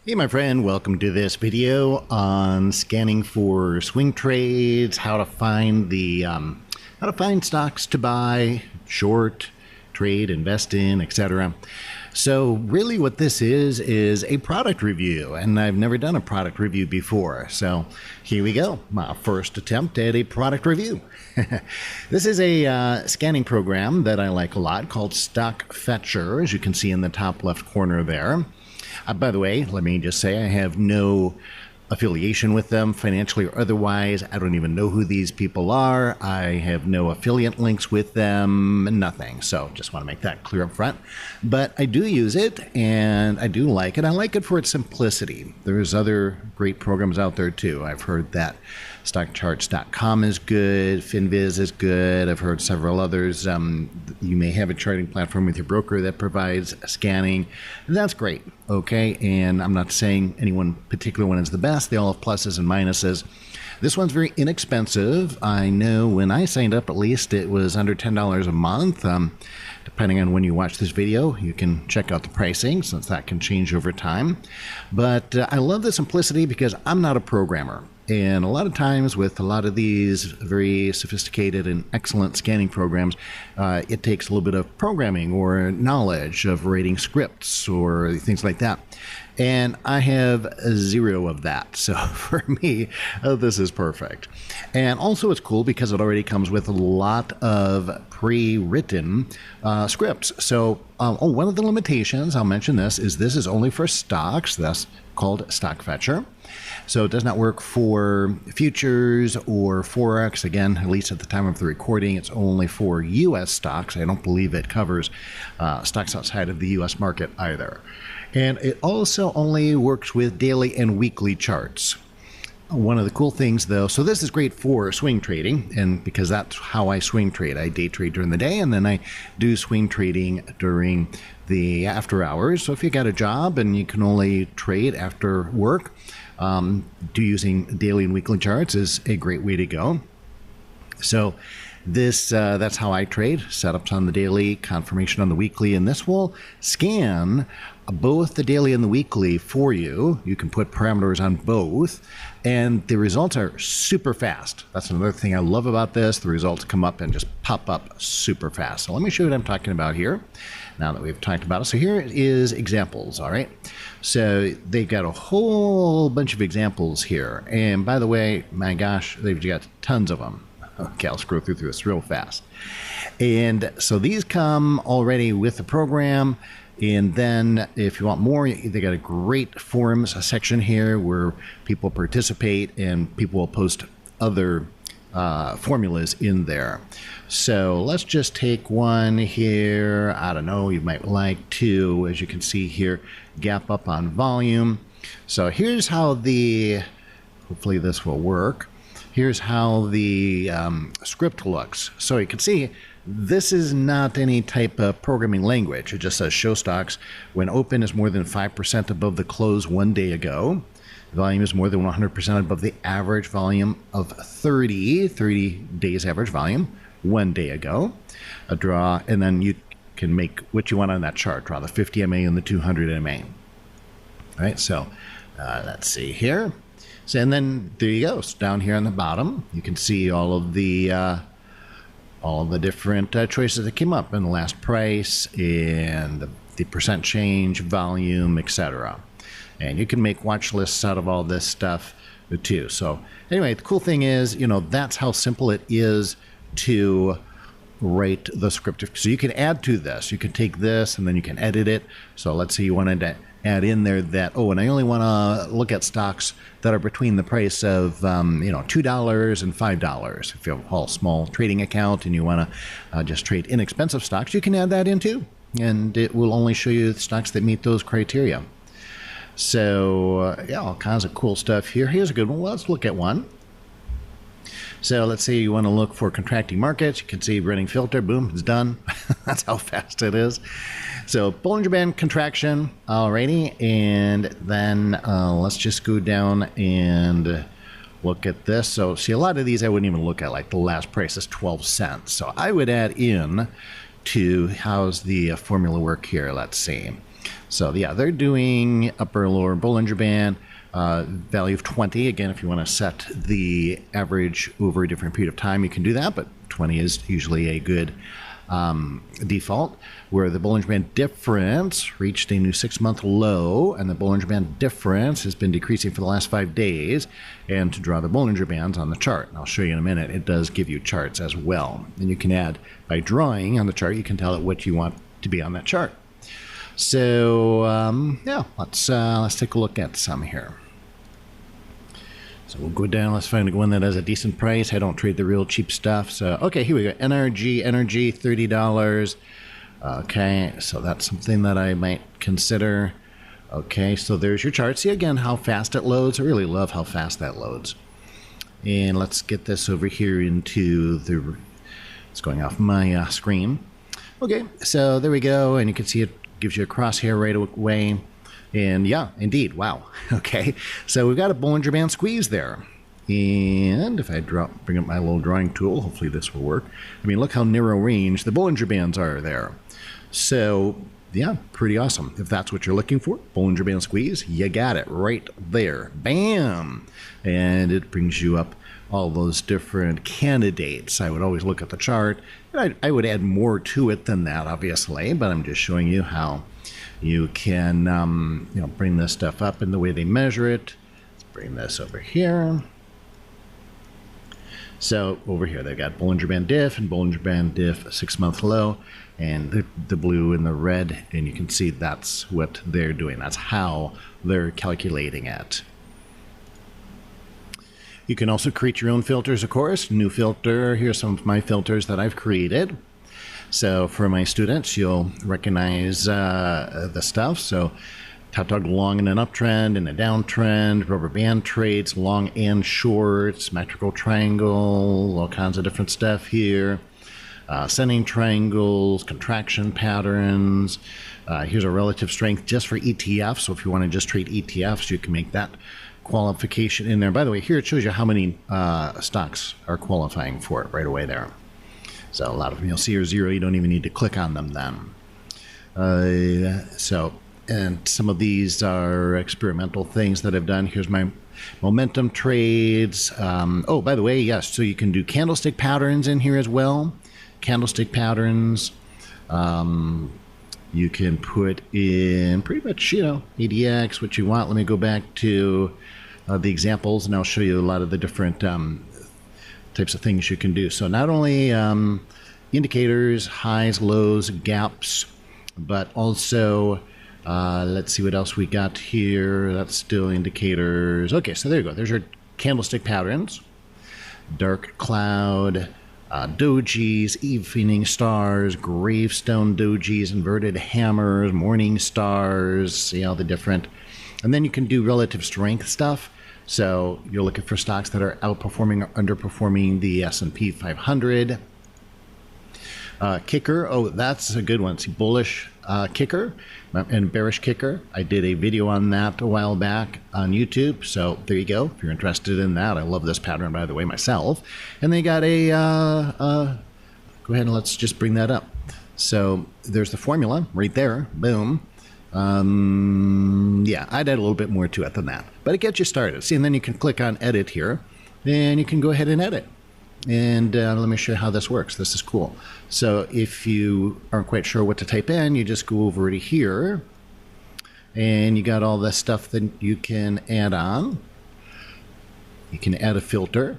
Hey my friend, welcome to this video on scanning for swing trades, how to find stocks to buy, short, trade, invest in, etc. So really what this is a product review, and I've never done a product review before. So here we go, my first attempt at a product review. This is a scanning program that I like a lot called Stock Fetcher, as you can see in the top left corner there. By the way, let me just say I have no affiliation with them financially or otherwise. I don't even know who these people are. I have no affiliate links with them, nothing. So just want to make that clear up front. But I do use it and I do like it. I like it for its simplicity. There's other great programs out there too. I've heard that StockCharts.com is good, FinViz is good. I've heard several others. You may have a charting platform with your broker that provides scanning. That's great, okay? And I'm not saying any one particular one is the best. They all have pluses and minuses. This one's very inexpensive. I know when I signed up, at least it was under $10 a month. Depending on when you watch this video, you can check out the pricing since that can change over time. But I love the simplicity because I'm not a programmer. And a lot of times with a lot of these very sophisticated and excellent scanning programs, it takes a little bit of programming or knowledge of writing scripts or things like that. And I have zero of that. So for me, this is perfect. And also it's cool because it already comes with a lot of pre-written scripts. So one of the limitations, I'll mention this is only for stocks. That's called Stock Fetcher. So it does not work for futures or Forex. Again, at least at the time of the recording, it's only for U.S. stocks. I don't believe it covers stocks outside of the U.S. market either. And it also only works with daily and weekly charts. One of the cool things though, so this is great for swing trading, and because that's how I swing trade. I day trade during the day and then I do swing trading during the after hours. So if you got a job and you can only trade after work, using daily and weekly charts is a great way to go. So that's how I trade. Setups on the daily, confirmation on the weekly, and this will scan both the daily and the weekly for you. You can put parameters on both, and the results are super fast. That's another thing I love about this. The results come up and just pop up super fast. So let me show you what I'm talking about here, now that we've talked about it. So here is examples, all right? So they've got a whole bunch of examples here. And by the way, my gosh, they've got tons of them. Okay, I'll scroll through this real fast. And so these come already with the program. And then if you want more, they got a great forums section here where people participate and people will post other formulas in there. So let's just take one here. I don't know, you might like to, as you can see here, gap up on volume. So here's how hopefully this will work. Here's how the script looks. So you can see this is not any type of programming language. It just says show stocks when open is more than 5% above the close 1 day ago. Volume is more than 100% above the average volume of 30 days average volume 1 day ago. A draw, and then you can make what you want on that chart. Draw the 50 MA and the 200 MA. All right, so let's see here. So, and then there you go. So down here on the bottom, you can see all of the different choices that came up in the last price and the percent change, volume, etc. And you can make watch lists out of all this stuff too. So anyway, the cool thing is, that's how simple it is to write the script. So you can add to this. You can take this and then you can edit it. So let's say you wanted to add in there that, and I only want to look at stocks that are between the price of, $2 and $5. If you have a whole small trading account and you want to just trade inexpensive stocks, you can add that in too. And it will only show you the stocks that meet those criteria. So yeah, all kinds of cool stuff here. Here's a good one. Let's look at one. So let's say you want to look for contracting markets. You can see running filter, boom, it's done. That's how fast it is. So Bollinger Band contraction, alrighty, and then let's just go down and look at this. So see, a lot of these I wouldn't even look at, like the last price is 12 cents. So I would add in to how's the formula work here, let's see. So yeah, they're doing upper lower Bollinger Band, value of 20. Again, if you want to set the average over a different period of time, you can do that, but 20 is usually a good default, where the Bollinger Band difference reached a new 6-month low, and the Bollinger Band difference has been decreasing for the last 5 days. And to draw the Bollinger Bands on the chart, and I'll show you in a minute, it does give you charts as well. And you can add, by drawing on the chart, you can tell it what you want to be on that chart. So yeah, let's take a look at some here. So we'll go down. Let's find one that has a decent price. I don't trade the real cheap stuff. So okay, here we go. NRG, $30. Okay, so that's something that I might consider. Okay, so there's your chart. See again how fast it loads. I really love how fast that loads. And let's get this over here into the. It's going off my screen. Okay, so there we go, and you can see it gives you a crosshair right away. And yeah, indeed, wow. Okay, so we've got a Bollinger Band squeeze there. And if I bring up my little drawing tool, hopefully this will work. I mean, look how narrow range the Bollinger Bands are there. So yeah, pretty awesome. If that's what you're looking for, Bollinger Band squeeze, you got it right there. Bam! And it brings you up all those different candidates. I would always look at the chart. And I would add more to it than that, obviously, but I'm just showing you how you can bring this stuff up in the way they measure it. Let's bring this over here. So over here they've got Bollinger Band diff and Bollinger Band diff 6-month low, and the blue and the red, and you can see that's what they're doing. That's how they're calculating it. You can also create your own filters, of course. New filter. Here's some of my filters that I've created. So for my students, you'll recognize the stuff. So top dog long in an uptrend and a downtrend, rubber band trades, long and short, symmetrical triangle, all kinds of different stuff here. Ascending triangles, contraction patterns. Here's a relative strength just for ETFs. So if you want to just trade ETFs, you can make that qualification in there. By the way, here it shows you how many stocks are qualifying for it right away there. So a lot of them you'll see are 0. You don't even need to click on them then. And some of these are experimental things that I've done. Here's my momentum trades. Oh, by the way, yes, so you can do candlestick patterns in here as well. Candlestick patterns. You can put in pretty much, ADX, what you want. Let me go back to the examples, and I'll show you a lot of the different types of things you can do. So not only indicators, highs, lows, gaps, but also let's see what else we got here. That's still indicators. Okay, so there you go. There's your candlestick patterns. Dark cloud, dojis, evening stars, gravestone dojis, inverted hammers, morning stars, see all the different. And then you can do relative strength stuff. So you're looking for stocks that are outperforming or underperforming the S&P 500. Kicker, oh, that's a good one. See, bullish kicker and bearish kicker. I did a video on that a while back on YouTube. So there you go. If you're interested in that, I love this pattern, by the way, myself. And they got a, go ahead and let's just bring that up. So there's the formula right there. Boom. Yeah, I'd add a little bit more to it than that, but it gets you started. See, and then you can click on edit here, and you can go ahead and edit. And let me show you how this works. This is cool. So if you aren't quite sure what to type in, you just go over to here, and you got all this stuff that you can add on. You can add a filter,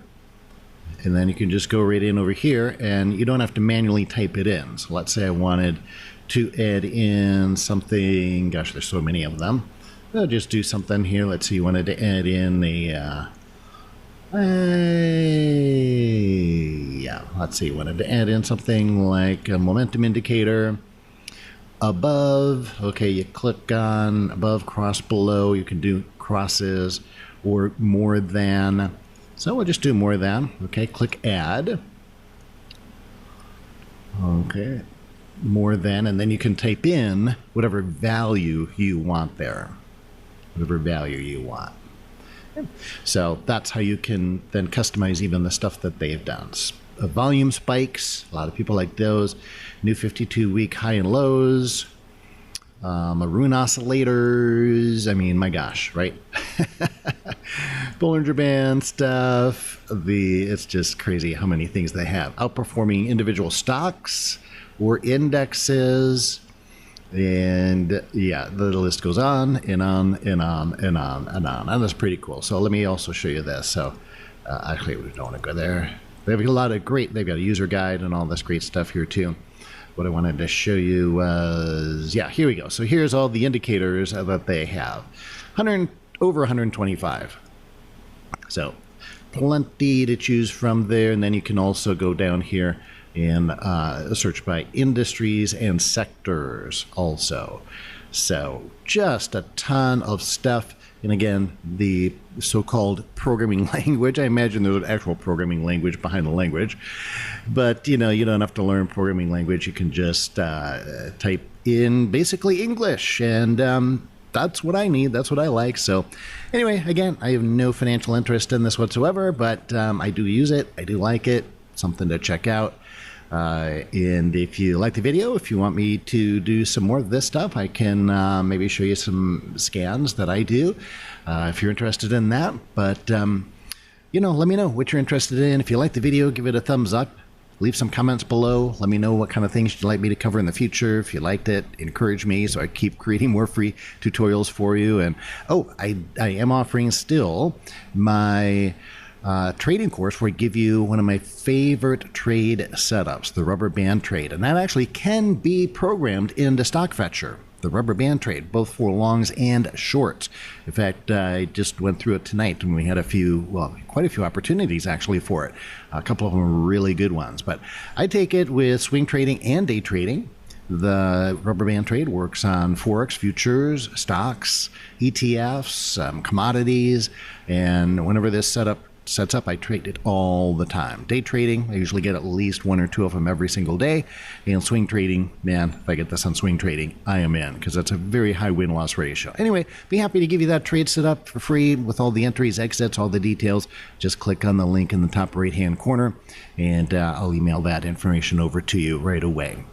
and then you can just go right in over here, and you don't have to manually type it in. So let's say I wanted to add in something, gosh, there's so many of them. I'll just do something here. Let's see, you wanted to add in let's see, you wanted to add in something like a momentum indicator. Above, okay, you click on above, cross below. You can do crosses or more than. So we'll just do more than. Okay, click add. Okay. More than, and then you can type in whatever value you want there. Whatever value you want. So that's how you can then customize even the stuff that they've done. Volume spikes, a lot of people like those. New 52-week high and lows. maroon oscillators. I mean, my gosh, right? Bollinger Band stuff. It's just crazy how many things they have. Outperforming individual stocks or indexes. And yeah, the list goes on and on and on and on and on. And that's pretty cool. So let me also show you this. So actually, we don't want to go there. They have a lot of great, they've got a user guide and all this great stuff here too. What I wanted to show you was, yeah, here we go. So here's all the indicators that they have. Over 125. So plenty to choose from there. And then you can also go down here and search by industries and sectors also. So just a ton of stuff. And again, the so-called programming language, I imagine there's an actual programming language behind the language. But, you know, you don't have to learn programming language. You can just type in basically English. And that's what I need. That's what I like. So anyway, again, I have no financial interest in this whatsoever, but I do use it. I do like it. Something to check out. And if you like the video, if you want me to do some more of this stuff, I can maybe show you some scans that I do if you're interested in that. But, you know, let me know what you're interested in. If you like the video, give it a thumbs up. Leave some comments below. Let me know what kind of things you'd like me to cover in the future. If you liked it, encourage me so I keep creating more free tutorials for you. And, oh, I am offering still my trading course where I give you one of my favorite trade setups, the rubber band trade. And that actually can be programmed into StockFetcher, the rubber band trade, both for longs and shorts. In fact, I just went through it tonight and we had quite a few opportunities actually for it. A couple of them were really good ones. But I take it with swing trading and day trading. The rubber band trade works on Forex, futures, stocks, ETFs, commodities, and whenever this sets up, I trade it all the time. Day trading, I usually get at least one or two of them every single day. And swing trading, man, if I get this on swing trading, I am in, because that's a very high win-loss ratio. Anyway, be happy to give you that trade set up for free with all the entries, exits, all the details. Just click on the link in the top right-hand corner, and I'll email that information over to you right away.